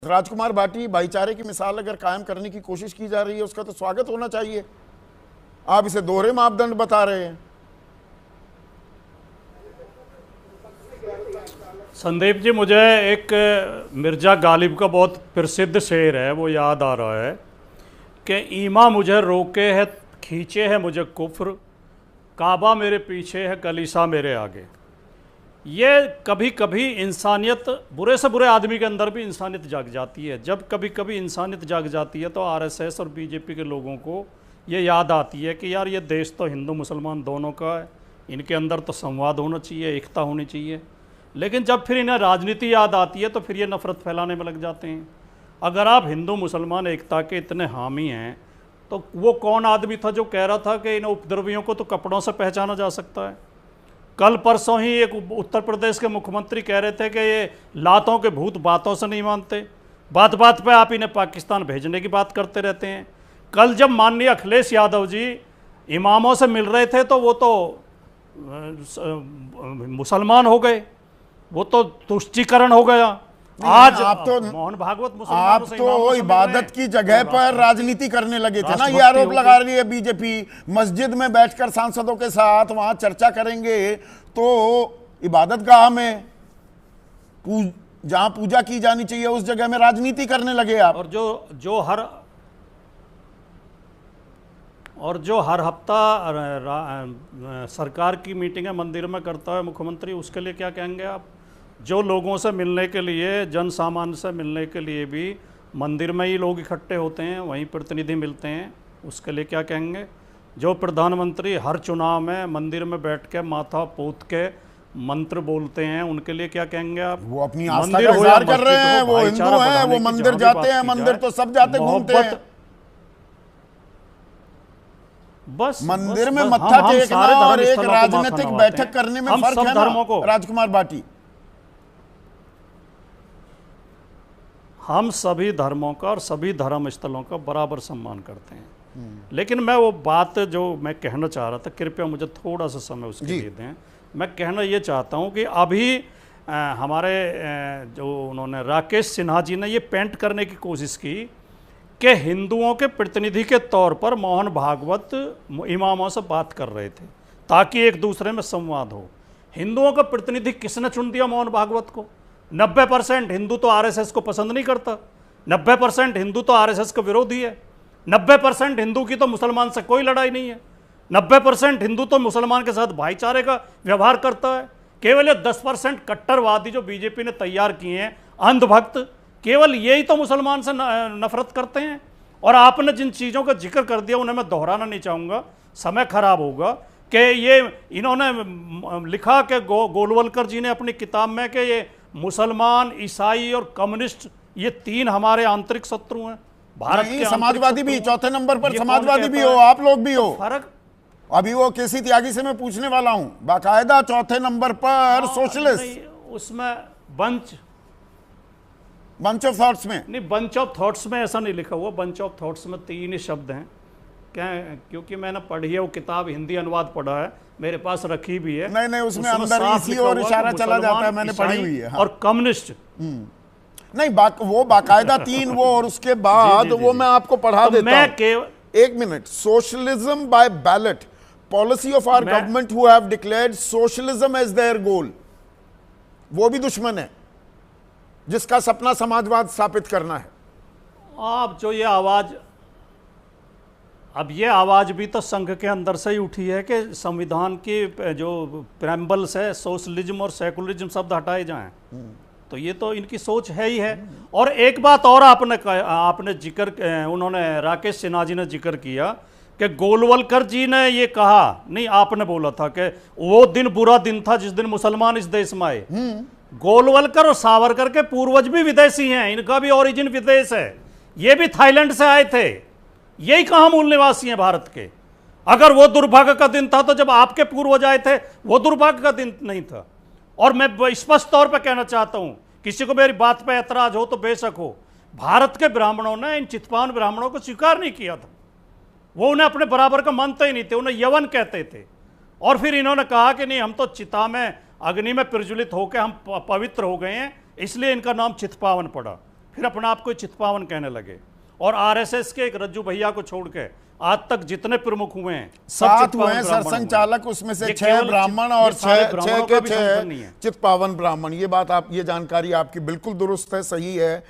राजकुमार भाटी, भाईचारे की मिसाल अगर कायम करने की कोशिश की जा रही है उसका तो स्वागत होना चाहिए। आप इसे दोहरे मापदंड बता रहे हैं। संदीप जी, मुझे एक मिर्जा गालिब का बहुत प्रसिद्ध शेर है, वो याद आ रहा है कि ईमा मुझे रोके है, खींचे है मुझे कुफ्र, काबा मेरे पीछे है, कलीसा मेरे आगे। ये कभी कभी इंसानियत, बुरे से बुरे आदमी के अंदर भी इंसानियत जाग जाती है। जब कभी कभी इंसानियत जाग जाती है तो आरएसएस और बीजेपी के लोगों को ये याद आती है कि यार ये देश तो हिंदू मुसलमान दोनों का है, इनके अंदर तो संवाद होना चाहिए, एकता होनी चाहिए। लेकिन जब फिर इन्हें राजनीति याद आती है तो फिर ये नफरत फैलाने में लग जाते हैं। अगर आप हिंदू मुसलमान एकता के इतने हामी हैं तो वो कौन आदमी था जो कह रहा था कि इन उपद्रवियों को तो कपड़ों से पहचाना जा सकता है? कल परसों ही एक उत्तर प्रदेश के मुख्यमंत्री कह रहे थे कि ये लातों के भूत बातों से नहीं मानते, बात बात पे आप इन्हें पाकिस्तान भेजने की बात करते रहते हैं। कल जब माननीय अखिलेश यादव जी इमामों से मिल रहे थे तो वो तो मुसलमान हो गए, वो तो तुष्टीकरण हो गया। आज आप तो मोहन भागवत आप तो इबादत की जगह पर राजनीति करने लगे थे ना। ये आरोप लगा रही है बीजेपी, मस्जिद में बैठकर सांसदों के साथ वहां चर्चा करेंगे तो इबादत गाह में जहां पूजा की जानी चाहिए उस जगह में राजनीति करने लगे आप। और जो हर हफ्ता सरकार की मीटिंगें मंदिर में करता है मुख्यमंत्री, उसके लिए क्या कहेंगे आप? जो लोगों से मिलने के लिए, जन सामान्य से मिलने के लिए भी मंदिर में ही लोग इकट्ठे होते हैं, वहीं प्रतिनिधि मिलते हैं, उसके लिए क्या कहेंगे? जो प्रधानमंत्री हर चुनाव में मंदिर में बैठ के माथा पोत के मंत्र बोलते हैं, उनके लिए क्या कहेंगे आप? वो अपनी आस्था का इज़हार कर रहे हैं, वो हिंदू हैं, वो मंदिर जाते हैं, मंदिर तो सब जाते घूमते हैं। बस मंदिर में मत्था टेकना और एक राजनीतिक बैठक करने में फर्क है ना राजकुमार भाटी। हम सभी धर्मों का और सभी धर्म स्थलों का बराबर सम्मान करते हैं। लेकिन मैं वो बात जो मैं कहना चाह रहा था, कृपया मुझे थोड़ा सा समय उसके लिए दें। मैं कहना ये चाहता हूँ कि अभी हमारे जो उन्होंने राकेश सिन्हा जी ने ये पेंट करने की कोशिश की कि हिंदुओं के प्रतिनिधि के तौर पर मोहन भागवत इमामों से बात कर रहे थे ताकि एक दूसरे में संवाद हो। हिंदुओं का प्रतिनिधि किसने चुन दिया मोहन भागवत को? 90% हिंदू तो आरएसएस को पसंद नहीं करता, 90% हिंदू तो आरएसएस का विरोधी है, 90% हिंदू की तो मुसलमान से कोई लड़ाई नहीं है, 90% हिंदू तो मुसलमान के साथ भाईचारे का व्यवहार करता है। केवल ये 10% कट्टरवादी जो बीजेपी ने तैयार किए हैं, अंधभक्त, केवल यही तो मुसलमान से नफरत करते हैं। और आपने जिन चीज़ों का जिक्र कर दिया उन्हें मैं दोहराना नहीं चाहूँगा, समय खराब होगा। कि ये इन्होंने लिखा कि गोलवलकर जी ने अपनी किताब में कि ये मुसलमान, ईसाई और कम्युनिस्ट ये तीन हमारे आंतरिक शत्रु हैं। भारत के समाजवादी भी चौथे नंबर पर, समाजवादी भी हो, आप लोग भी हो। फर्क अभी वो केसी त्यागी से मैं पूछने वाला हूं, बाकायदा चौथे नंबर पर सोशलिस्ट, उसमें बंच ऑफ थॉट्स में नहीं, बंच ऑफ थॉट्स में ऐसा नहीं लिखा हुआ। बंच ऑफ थॉट्स में 3 ही शब्द हैं। क्या? क्योंकि मैंने पढ़ी है वो किताब, हिंदी अनुवाद पढ़ा है, मेरे पास रखी भी है। नहीं, उसमें अंदर इसी और इशारा चला जाता है, मैंने पढ़ी हुई है। हाँ। और कम्युनिस्ट नहीं, वो बाकायदा 3 वो, और उसके बाद वो मैं आपको पढ़ा देता हूं। 1 minute. Socialism by ballot, policy of our government who have declared socialism as their goal. वो भी दुश्मन है जिसका सपना समाजवाद स्थापित करना है। आप जो ये आवाज, अब ये आवाज़ भी तो संघ के अंदर से ही उठी है कि संविधान की जो प्रेम्बल से सोशलिज्म और सेकुलरिज्म शब्द हटाए जाएं। तो ये तो इनकी सोच है ही है। और एक बात और आपने जिक्र, उन्होंने राकेश सिन्हा जी ने जिक्र किया कि गोलवलकर जी ने ये कहा, नहीं आपने बोला था कि वो दिन बुरा दिन था जिस दिन मुसलमान इस देश में आए। गोलवलकर और सावरकर के पूर्वज भी विदेशी हैं, इनका भी ओरिजिन विदेश है, ये भी थाईलैंड से आए थे, यही कहाँ मूल निवासी हैं भारत के। अगर वो दुर्भाग्य का दिन था तो जब आपके पूर्वज आए थे वो दुर्भाग्य का दिन नहीं था। और मैं स्पष्ट तौर पर कहना चाहता हूं, किसी को मेरी बात पर ऐतराज हो तो बेशक हो, भारत के ब्राह्मणों ने इन चितपान ब्राह्मणों को स्वीकार नहीं किया था। वो उन्हें अपने बराबर का मानते ही नहीं थे, उन्हें यवन कहते थे। और फिर इन्होंने कहा कि नहीं, हम तो चिता में, अग्नि में प्रज्वलित होकर हम पवित्र हो गए हैं, इसलिए इनका नाम चितपावन पड़ा। फिर अपने आप को चितपावन कहने लगे। और आरएसएस के एक रज्जू भैया को छोड़ के आज तक जितने प्रमुख हुए हैं, सब 7 हुए हैं सरसंचालक, उसमें से 6 ब्राह्मण और 6 चितपावन ब्राह्मण। ये बात आप, ये जानकारी आपकी बिल्कुल दुरुस्त है, सही है।